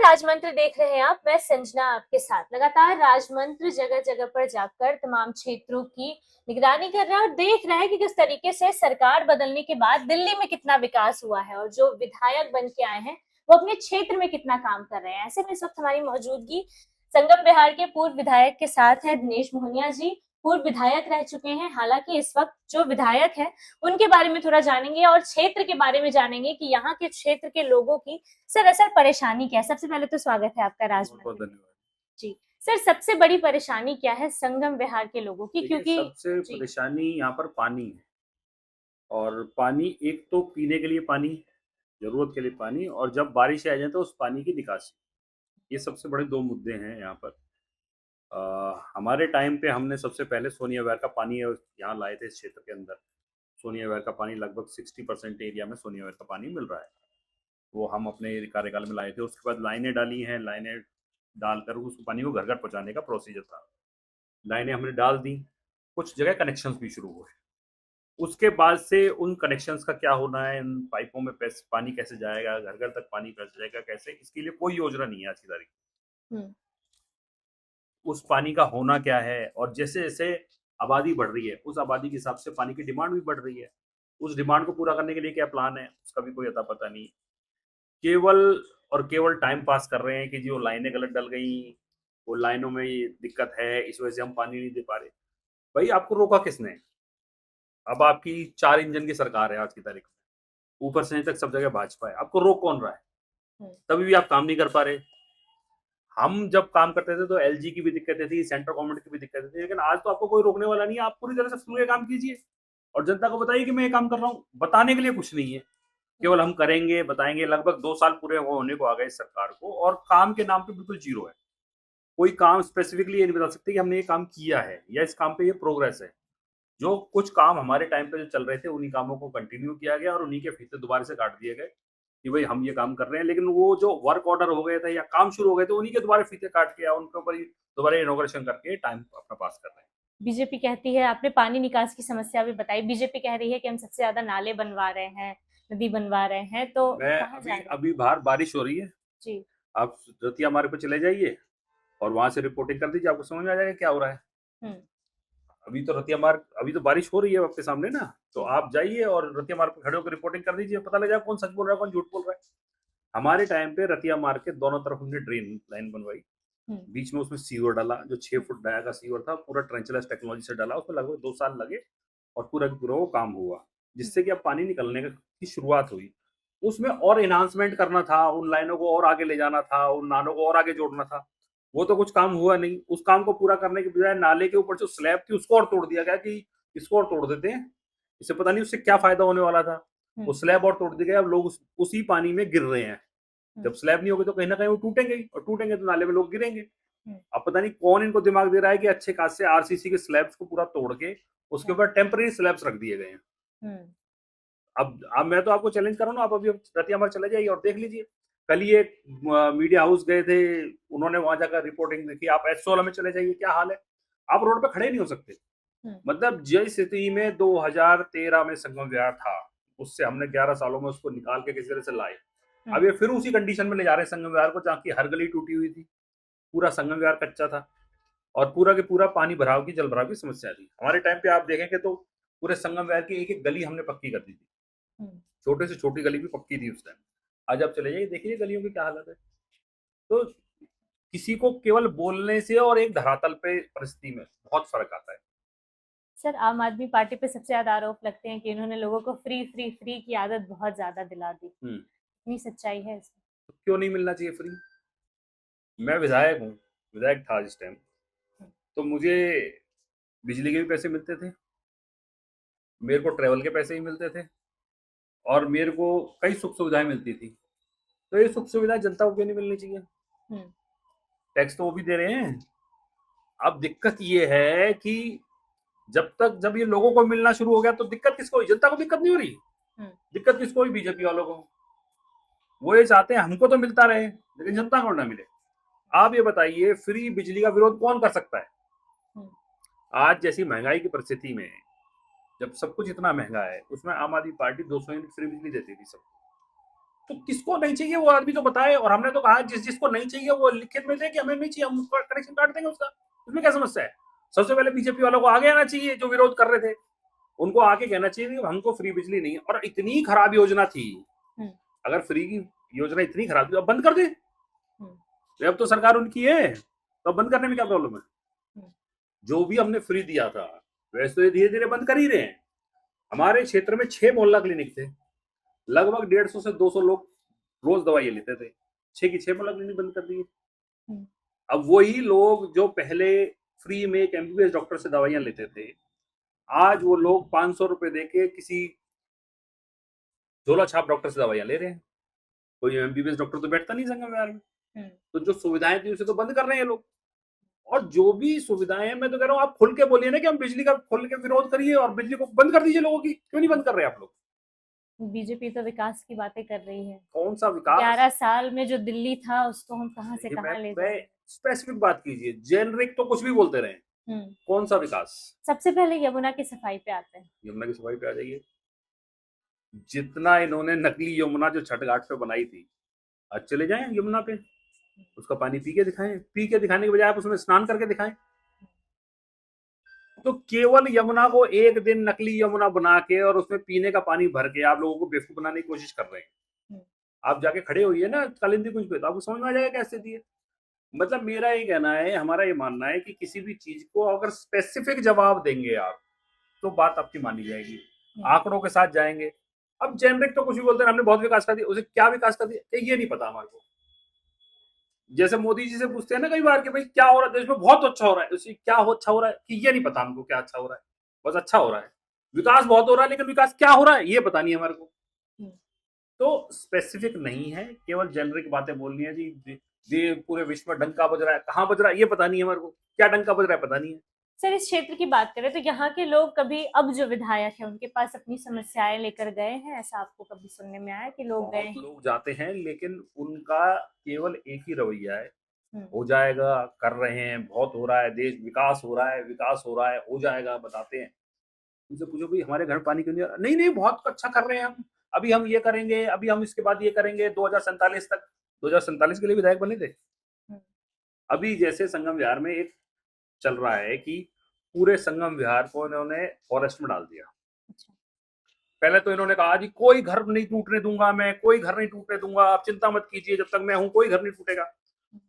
राजमंत्र देख रहे हैं आप। मैं संजना आपके साथ। लगातार राजमंत्र जगह जगह पर जाकर तमाम क्षेत्रों की निगरानी कर रहा है और देख रहा है कि किस तरीके से सरकार बदलने के बाद दिल्ली में कितना विकास हुआ है और जो विधायक बन के आए हैं वो अपने क्षेत्र में कितना काम कर रहे हैं। ऐसे में इस वक्त हमारी मौजूदगी संगम विहार के पूर्व विधायक के साथ है। दिनेश मोहनिया जी पूर्व विधायक रह चुके हैं, हालांकि इस वक्त जो विधायक है उनके बारे में थोड़ा जानेंगे और क्षेत्र के बारे में जानेंगे कि यहाँ के क्षेत्र के लोगों की सर असल परेशानी क्या है। सबसे पहले तो स्वागत है आपका बहुत बहुत राजमंदिर धन्यवाद। जी। सर सबसे बड़ी परेशानी क्या है संगम विहार के लोगों की, देखिए, क्योंकि सबसे जी परेशानी यहाँ पर पानी है। और पानी एक तो पीने के लिए पानी, ज़रूरत के लिए पानी, और जब बारिश आ जाए तो उस पानी की निकासी। ये सबसे बड़े 2 मुद्दे हैं यहाँ पर। हमारे टाइम पे हमने सबसे पहले सोनिया विहार का पानी यहाँ लाए थे इस क्षेत्र के अंदर। सोनिया विहार का पानी लगभग 60% एरिया में सोनिया विहार का पानी मिल रहा है। वो हम अपने कार्यकाल में लाए थे। उसके बाद लाइनें डाली हैं, लाइनें डालकर उस पानी को घर-घर पहुँचाने का प्रोसीजर था। लाइनें हमने डाल दी, कुछ जगह कनेक्शंस भी शुरू हुए। उसके बाद से उन कनेक्शंस का क्या होना है, इन पाइपों में पानी कैसे जाएगा, घर घर तक पानी कैसे जाएगा, कैसे, इसके लिए कोई योजना नहीं है आज की तारीख हम्म में। उस पानी का होना क्या है, और जैसे जैसे आबादी बढ़ रही है उस आबादी के हिसाब से पानी की डिमांड भी बढ़ रही है। उस डिमांड को पूरा करने के लिए क्या प्लान है उसका भी कोई अता पता नहीं। केवल और केवल टाइम पास कर रहे हैं कि जो लाइनें गलत डल गई, वो लाइनों में ये दिक्कत है, इस वजह से हम पानी नहीं दे पा रहे। भाई, आपको रोका किसने? अब आपकी 4 इंजन की सरकार है आज की तारीख में, ऊपर से नीचे तक सब जगह भाजपा है, आपको रोक कौन रहा है? हम्म तभी भी आप काम नहीं कर पा रहे। हम जब काम करते थे तो एलजी की भी दिक्कतें थी, सेंट्रल गवर्नमेंट की भी दिक्कतें थी, लेकिन आज तो आपको कोई रोकने वाला नहीं है। आप पूरी तरह से खुल के काम कीजिए और जनता को बताइए कि मैं ये काम कर रहा हूँ। बताने के लिए कुछ नहीं है, हम्म केवल हम करेंगे, बताएंगे। लगभग 2 साल पूरे होने को आ गए इस सरकार को, और काम के नाम पे बिल्कुल जीरो है। कोई काम स्पेसिफिकली ये नहीं बता सकते कि हमने ये काम किया है या इस काम पे ये प्रोग्रेस है। जो कुछ काम हमारे टाइम पे जो चल रहे थे उन्हीं कामों को कंटिन्यू किया गया और उन्हीं के फीते दोबारा से काट दिए गए कि भाई हम ये काम कर रहे हैं। लेकिन वो जो वर्क ऑर्डर हो गए थे या काम शुरू हो गए थे उन्हीं के दोबारा फीते काट के या उनके ऊपर ही दोबारा इनोग्रेशन करके टाइम अपना पास कर रहे हैं। बीजेपी कहती है, आपने पानी निकास की समस्या भी बताई, बीजेपी कह रही है कि हम सबसे ज्यादा नाले बनवा रहे हैं, नदी बनवा रहे हैं, तो मैं कहाँ जा अभी रहे हैं? अभी बाहर बारिश हो रही है। जी। आप रतिया मार्ग पे चले जाइए और वहां से रिपोर्टिंग कर दीजिए, आपको समझ में आ जाएगा क्या हो रहा है। हम्म अभी तो रतिया मार्ग, अभी तो बारिश हो रही है आपके सामने ना, तो जी। आप जाइए और रतिया मार्ग पे खड़े होकर रिपोर्टिंग कर दीजिए, पता लग जाएगा कौन सच बोल रहा है कौन झूठ बोल रहा है। हमारे टाइम पे रतिया मार्ग के दोनों तरफ हमने ड्रेन लाइन बनवाई। हम्म बीच में उसमें सीवर डाला, जो 6 हम्म फुट डाया का सीवर था, पूरा ट्रेंचलेस टेक्नोलॉजी से डाला। उसमें लगभग 2 साल लगे और पूरा का पूरा वो काम हुआ, हम्म जिससे कि अब पानी निकलने की शुरुआत हुई। उसमें और इन्हांसमेंट करना था, उन लाइनों को और आगे ले जाना था, उन नालों को और आगे जोड़ना था। वो तो कुछ काम हुआ नहीं। उस काम को पूरा करने के बजाय नाले के ऊपर जो स्लैब थी उसको और तोड़ दिया गया कि इसको और तोड़ देते हैं, इससे पता नहीं उससे क्या फायदा होने वाला था। वो हम्म स्लैब और तोड़ दिया गया, अब लोग उसी पानी में गिर रहे हैं। हम्म जब स्लैब नहीं होगी तो कहीं ना कहीं वो टूटेंगे ही, और टूटेंगे तो नाले में लोग गिरेंगे। हम्म अब पता नहीं कौन इनको दिमाग दे रहा है कि अच्छे खासे आरसीसी के स्लैब्स को पूरा तोड़ के उसके हम्म ऊपर टेम्पररी स्लैब्स रख दिए गए हैं। हम्म अब मैं तो आपको चैलेंज कर रहा हूँ ना, आप अभी रतिया मार्ग चले जाइए और देख लीजिए। कल ही एक मीडिया हाउस गए थे, उन्होंने वहां जाकर रिपोर्टिंग देखी। आप एस 16 में चले जाइए, क्या हाल है। आप रोड पे खड़े नहीं हो सकते। हम्म मतलब जिस स्थिति में 2013 में संगम विहार था, उससे हमने 11 सालों में उसको निकाल के किसी तरह से लाए। अब हम्म ये फिर उसी कंडीशन में ले जा रहे हैं संगम विहार को, जहाँ की हर गली टूटी हुई थी, पूरा संगम विहार कच्चा था और पूरा के पूरा पानी भराव की, जल भराव की समस्या थी। हमारे टाइम पे आप देखेंगे तो पूरे संगम विहार की एक एक गली हमने पक्की कर दी थी। हम्म छोटे से छोटी गली भी पक्की थी उस टाइम। आज आप चले जाइए, देखिए गलियों की क्या हालत है। तो किसी को केवल बोलने से और एक धरातल पे परिस्थिति में बहुत फर्क आता है। सर आम आदमी पार्टी पे सबसे ज्यादा आरोप लगते हैं कि इन्होंने लोगों को फ्री फ्री फ्री की आदत बहुत ज्यादा दिला दी। हम्म। इतनी सच्चाई है इसमें? तो क्यों नहीं मिलना चाहिए फ्री? मैं विधायक हूँ, विधायक था जिस टाइम, हम्म तो मुझे बिजली के भी पैसे मिलते थे, मेरे को ट्रेवल के पैसे ही मिलते थे, और मेरे को कई सुख सुविधाएं मिलती थी। तो ये सुख सुविधाएं जनता को क्यों नहीं मिलनी चाहिए? हम्म टैक्स तो वो भी दे रहे हैं। अब दिक्कत ये है कि जब ये लोगों को मिलना शुरू हो गया तो दिक्कत किसको हुई? जनता को दिक्कत नहीं हो रही। हम्म दिक्कत किसको हुई? बीजेपी वालों को। वो ये चाहते हैं हमको तो मिलता रहे लेकिन जनता को ना मिले। आप ये बताइए, फ्री बिजली का विरोध कौन कर सकता है? हम्म आज जैसी महंगाई की परिस्थिति में, जब सब कुछ इतना महंगा है, उसमें आम आदमी पार्टी 200 यूनिट फ्री बिजली देती थी सबको। तो किसको नहीं चाहिए वो आदमी तो बताए, और हमने तो कहा जिस जिसको नहीं चाहिए वो लिखित में दे कि हमें नहीं चाहिए, हम उसका कनेक्शन काट देंगे उसका। उसमें क्या समस्या है? सबसे पहले बीजेपी वालों को आगे आना चाहिए, जो विरोध कर रहे थे उनको आके कहना चाहिए कि हमको फ्री बिजली नहीं है। और इतनी खराब योजना थी, अगर फ्री की योजना इतनी खराब थी अब बंद कर दे। अब तो सरकार उनकी है, तो अब बंद करने में क्या प्रॉब्लम है? जो भी हमने फ्री दिया था वैसे तो धीरे धीरे बंद कर ही रहे हैं। हमारे क्षेत्र में 6 मोहल्ला क्लिनिक थे, लगभग 150 से 200 लोग रोज दवाइयां लेते थे, 6 की 6 मोहल्ला क्लिनिक बंद कर दिए। अब वही लोग जो पहले फ्री में एक एमबीबीएस डॉक्टर से दवाइयां लेते थे, आज वो लोग 500 रुपए देके किसी झोला छाप डॉक्टर से दवाइयां ले रहे हैं। कोई एमबीबीएस डॉक्टर तो बैठता नहीं संगम विहार में। तो जो सुविधाएं थी उसे तो बंद कर रहे हैं लोग। और जो भी सुविधाएं हैं, मैं तो कह रहा हूँ आप खुल के बोलिए ना कि हम बिजली का खुल के विरोध करिए और बिजली को बंद कर दीजिए लोगों की। क्यों नहीं बंद कर रहे आप लोग? बीजेपी तो विकास की बातें कर रही है। कौन सा विकास? 11 साल में जो दिल्ली था उसको हम कहां से कहां ले मैं जाएं? स्पेसिफिक बात कीजिए, जेनरिक तो कुछ भी बोलते रहे। कौन सा विकास? सबसे पहले यमुना की सफाई पे आते हैं। यमुना की सफाई पे आ जाइए। जितना इन्होंने नकली यमुना जो छठ घाट पे बनाई थी, आज चले जाएं यमुना पे, उसका पानी पी के दिखाएं। पी के दिखाने के बजाय आप उसमें स्नान करके दिखाएं। तो केवल यमुना को एक दिन नकली यमुना बना के और उसमें पीने का पानी भर के आप लोगों को बेवकूफ बनाने की कोशिश कर रहे हैं। आप जाके खड़े होइए ना कालिंदी कुंज पे, तो आपको समझ में आ जाएगा क्या स्थिति है। मतलब मेरा ये कहना है, हमारा ये मानना है कि किसी भी चीज को अगर स्पेसिफिक जवाब देंगे आप, तो बात आपकी मानी जाएगी, आंकड़ों के साथ जाएंगे। अब जेनरिक तो कुछ भी बोलते हैं, हमने बहुत विकास कर दिया, उसे क्या विकास कर दिया ये नहीं पता हमारे को। जैसे मोदी जी से पूछते हैं ना कई बार कि भाई क्या हो रहा है देश में, बहुत अच्छा हो रहा है, उसे क्या हो अच्छा हो रहा है कि ये नहीं पता हमको क्या अच्छा हो रहा है, बस अच्छा हो रहा है। विकास बहुत हो रहा है, लेकिन विकास क्या हो रहा है ये पता नहीं हमारे को। तो स्पेसिफिक नहीं है, केवल जेनरिक बातें बोलनी है जी पूरे विश्व में डंका बज रहा है, कहाँ बज रहा है ये पता नहीं है हमारे को, क्या डंका बज रहा है पता नहीं है। सर, इस क्षेत्र की बात करें तो यहाँ के लोग कभी, अब जो विधायक है उनके पास अपनी समस्याएं लेकर गए हैं? ऐसा आपको कभी सुनने में आया कि लोग गए हैं? लोग जाते हैं, लेकिन उनका केवल एक ही रवैया है, हो जाएगा, कर रहे हैं, बहुत हो रहा है, देश विकास हो रहा है, विकास हो रहा है, हो जाएगा, बताते हैं। उनसे पूछो भाई हमारे घर पानी क्यों नहीं आ रहा? नहीं नहीं बहुत अच्छा कर रहे हैं हम, अभी हम ये करेंगे, अभी हम इसके बाद ये करेंगे 2047 तक। 2047 के लिए विधायक बने थे। अभी जैसे संगम विहार में एक चल रहा है कि पूरे संगम विहार को इन्होंने फॉरेस्ट में डाल दिया। पहले तो इन्होंने कहा जी कोई घर नहीं टूटने दूंगा मैं, कोई घर नहीं टूटने दूंगा, आप चिंता मत कीजिए, जब तक मैं हूं कोई घर नहीं टूटेगा।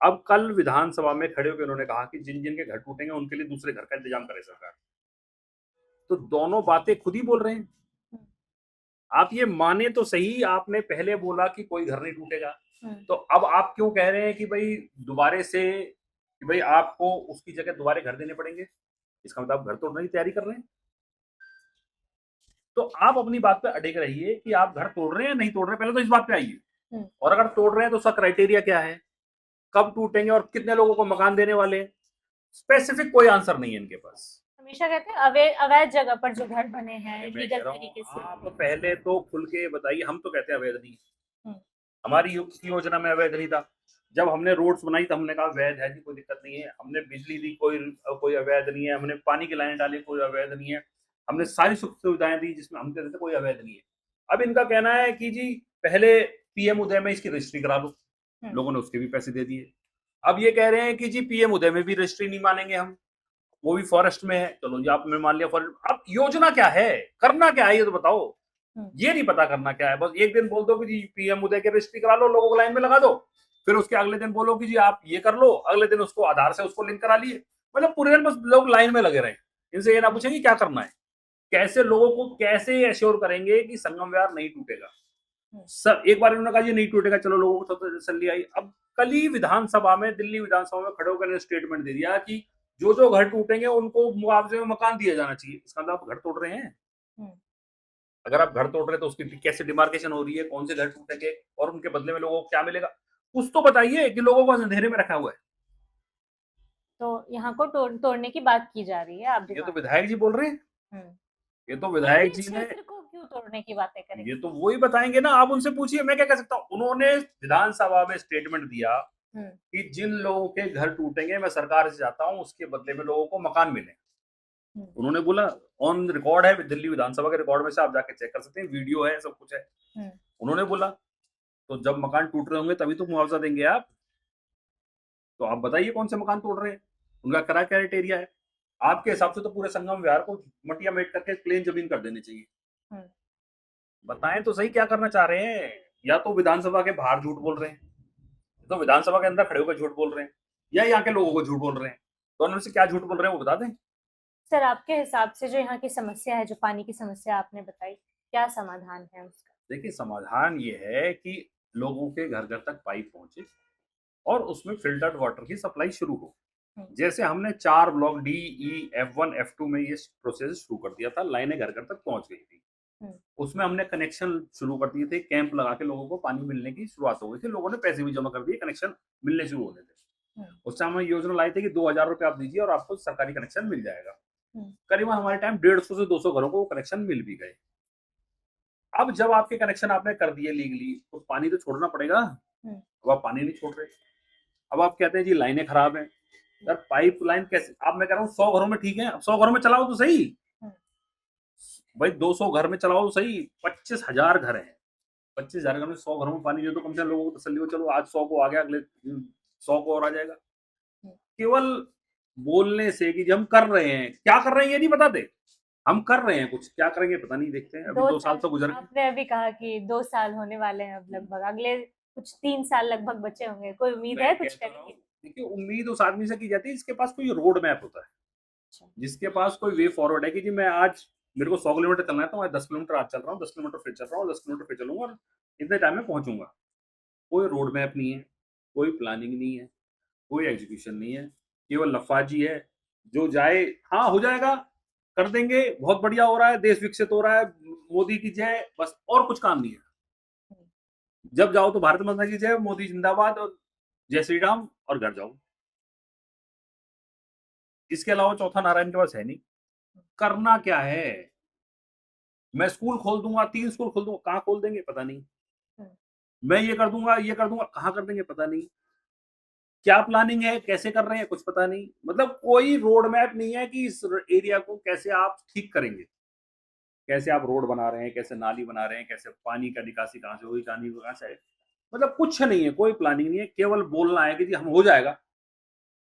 अब कल विधानसभा में खड़े होकर उन्होंने कहा कि जिन जिन के घर टूटेंगे उनके लिए दूसरे घर का इंतजाम करे सरकार। तो दोनों बातें खुद ही बोल रहे हैं। आप ये माने तो सही, आपने पहले बोला कि कोई घर नहीं टूटेगा, तो अब आप क्यों कह रहे हैं कि भाई दोबारे से, कि भाई आपको उसकी जगह दोबारे घर देने पड़ेंगे? इसका मतलब आप घर तोड़ने की तैयारी कर रहे हैं। तो आप अपनी बात पे अड़े रहिए कि आप घर तोड़ रहे हैं नहीं तोड़ रहे हैं, पहले तो इस बात पे आइए। और अगर तोड़ रहे हैं तो उसका क्राइटेरिया क्या है, कब टूटेंगे और कितने लोगों को मकान देने वाले हैं? स्पेसिफिक कोई आंसर नहीं है इनके पास। हमेशा कहते हैं अवैध जगह पर जो घर बने हैं लीगल तरीके से। आप पहले तो खुल के बताइए, हम तो कहते हैं अवैध नहीं, हमारी योजना में अवैध नहीं था। जब हमने रोड्स बनाई तो हमने कहा अवैध है जी, कोई दिक्कत नहीं है। हमने बिजली दी, कोई अवैध नहीं है। हमने पानी की लाइन डाली, कोई अवैध नहीं है। हमने सारी सुख सुविधाएं दी जिसमें हम कहते थे कोई अवैध नहीं है। अब इनका कहना है कि जी पहले पीएम उदय में इसकी रजिस्ट्री करा लो, लोगों ने उसके भी पैसे दे दिए। अब ये कह रहे हैं कि जी पीएम उदय में भी रजिस्ट्री नहीं मानेंगे हम, वो भी फॉरेस्ट में है। चलो जी आपने मान लिया फॉरेस्ट। अब योजना क्या है, करना क्या है ये तो बताओ। ये नहीं पता करना क्या है, बस एक दिन बोल दो कि जी पीएम उदय के रजिस्ट्री करा लो, लोगों को लाइन में लगा दो, फिर उसके अगले दिन बोलो कि जी आप ये कर लो, अगले दिन उसको आधार से उसको लिंक करा लिए। मतलब पूरे दिन बस लोग लाइन में लगे रहे। इनसे ये ना पूछेंगे क्या करना है, कैसे लोगों को कैसे एश्योर करेंगे कि संगम विहार नहीं टूटेगा। सब एक बार इन्होंने कहा ये नहीं टूटेगा, चलो लोगों को तो तसल्ली आई। अब कल ही विधानसभा में, दिल्ली विधानसभा में खड़े होकर स्टेटमेंट दे दिया कि जो जो घर टूटेंगे उनको मुआवजे में मकान दिया जाना चाहिए। इसका मतलब आप घर तोड़ रहे हैं। अगर आप घर तोड़ रहे हैं तो उसकी कैसे डिमार्केशन हो रही है, कौन से घर टूटेंगे और उनके बदले में लोगों को क्या मिलेगा, कुछ तो बताइए कि लोगों को अंधेरे में रखा हुआ है। तो यहाँ को तोड़ने की बात की जा रही है। आप ये तो विधायक जी बोल रहे हैं। ये तो विधायक जी ने, को क्यों तोड़ने की बातें करेंगे? ये तो वही बताएंगे ना, आप उनसे पूछिए, मैं क्या कह सकता हूँ। उन्होंने विधानसभा में स्टेटमेंट दिया कि जिन लोगों के घर टूटेंगे मैं सरकार से चाहता हूँ उसके बदले में लोगों को मकान मिले। उन्होंने बोला, ऑन रिकॉर्ड है, दिल्ली विधानसभा के रिकॉर्ड में से आप जाके चेक कर सकते हैं, वीडियो है, सब कुछ है। उन्होंने बोला तो जब मकान टूट रहे होंगे तभी तो मुआवजा देंगे आप। तो आप बताइए कौन से मकान तोड़ रहे हैं, उनका क्या क्राइटेरिया है। आपके हिसाब से तो पूरे संगम विहार को मटिया मेट करके प्लेन जमीन कर देनी चाहिए। हम्म, बताएं तो सही क्या करना चाह रहे हैं। या तो विधानसभा के बाहर झूठ बोल रहे हैं, तो विधानसभा के अंदर खड़े होकर झूठ बोल रहे हैं, या यहाँ के लोगों को झूठ बोल रहे हैं। दोनों में से क्या झूठ बोल रहे हैं वो बता दें। सर आपके हिसाब से जो यहाँ की समस्या है, जो पानी की समस्या आपने बताई, क्या समाधान है उसका? देखिए समाधान ये है कि लोगों के घर घर तक पाइप पहुंचे और उसमें फिल्टर्ड वाटर की सप्लाई शुरू हो। हम्म, जैसे हमने 4 block D E F1 F2 में ये प्रोसेस शुरू कर दिया था, लाइनें घर घर तक पहुंच गई थी। हम्म, उसमें हमने कनेक्शन शुरू कर दिए थे, कैंप लगा के लोगों को पानी मिलने की शुरुआत हो गई थी, लोगों ने पैसे भी जमा कर दिए, कनेक्शन मिलने शुरू होने थे। हम्म, उस टाइम हम योजना लाई थी कि 2,000 रुपये आप दीजिए और आपको सरकारी कनेक्शन मिल जाएगा। हम्म, करीबन हमारे टाइम 150 से 200 घरों को कनेक्शन मिल भी गए। अब जब आपके कनेक्शन आपने कर दिए लीगली, तो पानी तो छोड़ना पड़ेगा। हम्म, अब आप पानी नहीं छोड़ रहे। अब आप कहते हैं जी लाइनें खराब हैं। यार पाइप लाइन कैसे, अब मैं कह रहा हूँ 100 घरों में ठीक है, अब 100 घरों में चलाओ तो सही हम्म, भाई, 200 घर में चलाओ तो सही। 25,000 घर हैं, 25,000 घर में 100 घरों में पानी दे दो, कम से कम लोगों को तसल्ली हो, चलो आज 100 को आ गया, अगले 100 को और आ जाएगा। हम्म। केवल बोलने से कि हम कर रहे हैं, क्या कर रहे हैं ये नहीं बताते। हम कर रहे हैं कुछ, क्या करेंगे पता नहीं, देखते हैं। अभी 2 साल तो गुजर गए। आपने अभी कहा कि 2 साल होने वाले हैं, अब लगभग अगले कुछ 3 साल लगभग बचे होंगे, कोई उम्मीद है मैं कुछ कहता रहा हूँ, करेंगे? देखिए उम्मीद उस आदमी से की जाती है जिसके पास कोई रोड मैप होता है, अच्छा। जिसके पास कोई वे फॉरवर्ड है कि जी मैं आज, मेरे को 100 किलोमीटर चलना है तो मैं 10 किलोमीटर आज चल रहा हूँ, 10 किलोमीटर फिर चल रहा हूँ, 10 किलोमीटर फिर चलूंगा और इतने टाइम में पहुंचूंगा। कोई रोड मैप नहीं है, कोई प्लानिंग नहीं है, कोई एग्जीक्यूशन नहीं है, केवल लफाजी है। जो जाए हाँ हो जाएगा, कर देंगे, बहुत बढ़िया हो रहा है, देश विकसित हो रहा है, मोदी की जय, बस और कुछ काम नहीं है। जब जाओ तो भारत माता की जय, मोदी जिंदाबाद और जय श्री राम और घर जाओ। इसके अलावा चौथा नारायण के पास है नहीं। करना क्या है। मैं स्कूल खोल दूंगा, 3 स्कूल खोल दूंगा, कहाँ खोल देंगे पता नहीं। मैं ये कर दूंगा, कहाँ कर देंगे पता नहीं। क्या प्लानिंग है, कैसे कर रहे हैं कुछ पता नहीं। मतलब कोई रोड मैप नहीं है कि इस एरिया को कैसे आप ठीक करेंगे, कैसे आप रोड बना रहे हैं, कैसे नाली बना रहे हैं, कैसे पानी का निकासी कहाँ से होगी, पानी कहाँ से आएगा। मतलब कुछ नहीं है, कोई प्लानिंग नहीं है, केवल बोलना है कि जी हम हो जाएगा।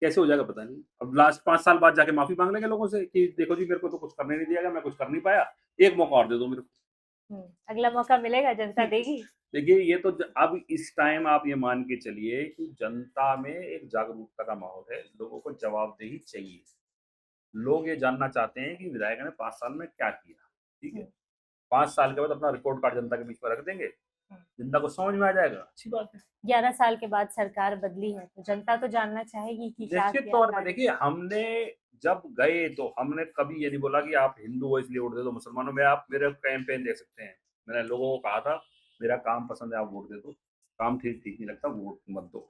कैसे हो जाएगा पता नहीं। अब लास्ट 5 साल बाद जाके माफी मांग लेंगे लोगों से कि देखो जी मेरे को तो कुछ करने नहीं दिया गया, मैं कुछ कर नहीं पाया, एक मौका और दे दो मेरे को। अगला मौका मिलेगा, जनता देगी। देखिए ये तो अब इस टाइम आप ये मान के चलिए कि जनता में एक जागरूकता का माहौल है, लोगों को जवाबदेही चाहिए। लोग ये जानना चाहते हैं कि विधायक ने 5 साल में क्या किया। ठीक है, 5 साल के बाद अपना रिपोर्ट कार्ड जनता के बीच में रख देंगे, जनता को समझ में आ जाएगा, अच्छी बात है। 11 साल के बाद सरकार बदली है तो जनता तो जानना चाहेगी कि क्या निश्चित किया तौर पे कार्य। देखिए, हमने जब गए तो हमने कभी ये नहीं बोला कि आप हिंदू हो इसलिए वोट दे दो, मुसलमानों में आप मेरे कैंपेन देख सकते हैं। मैंने लोगों को कहा था मेरा काम पसंद है आप वोट दे दो, काम ठीक ठीक नहीं लगता वोट मत दो।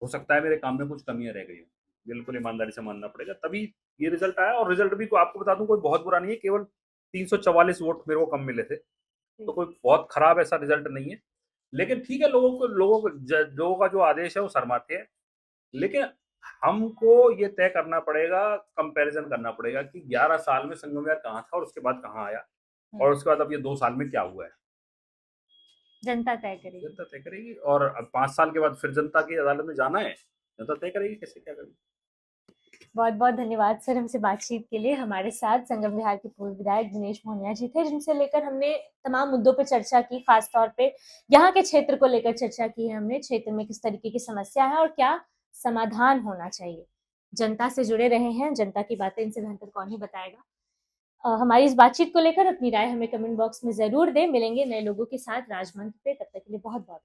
हो सकता है मेरे काम में कुछ कमियां रह गई हो, बिल्कुल ईमानदारी से मानना पड़ेगा, तभी ये रिजल्ट आया। और रिजल्ट भी आपको बता दूं कोई बहुत बुरा नहीं है, केवल 344 वोट मेरे को कम मिले थे, तो कोई बहुत खराब ऐसा रिजल्ट नहीं है। लेकिन ठीक है, लोगों का जो आदेश है वो शर्माते हैं। लेकिन हमको ये तय करना पड़ेगा, कंपैरिजन करना पड़ेगा कि 11 साल में संगम विहार कहाँ था और उसके बाद कहाँ आया, और उसके बाद अब ये 2 साल में क्या हुआ है। जनता तय करेगी। जनता तय करेगी, और अब 5 साल के बाद फिर जनता की अदालत में जाना है, जनता तय करेगी कैसे क्या करेगी। बहुत बहुत धन्यवाद सर हमसे बातचीत के लिए। हमारे साथ संगम विहार के पूर्व विधायक दिनेश मोहनिया जी थे, जिनसे लेकर हमने तमाम मुद्दों पर चर्चा की, खासतौर पे यहाँ के क्षेत्र को लेकर चर्चा की है हमने, क्षेत्र में किस तरीके की समस्या है और क्या समाधान होना चाहिए। जनता से जुड़े रहे हैं, जनता की बातें इनसे बेहतर कौन ही बताएगा। हमारी इस बातचीत को लेकर अपनी राय हमें कमेंट बॉक्स में जरूर दें। मिलेंगे नए लोगों के साथ राजमंच पे, तब तक के लिए बहुत बहुत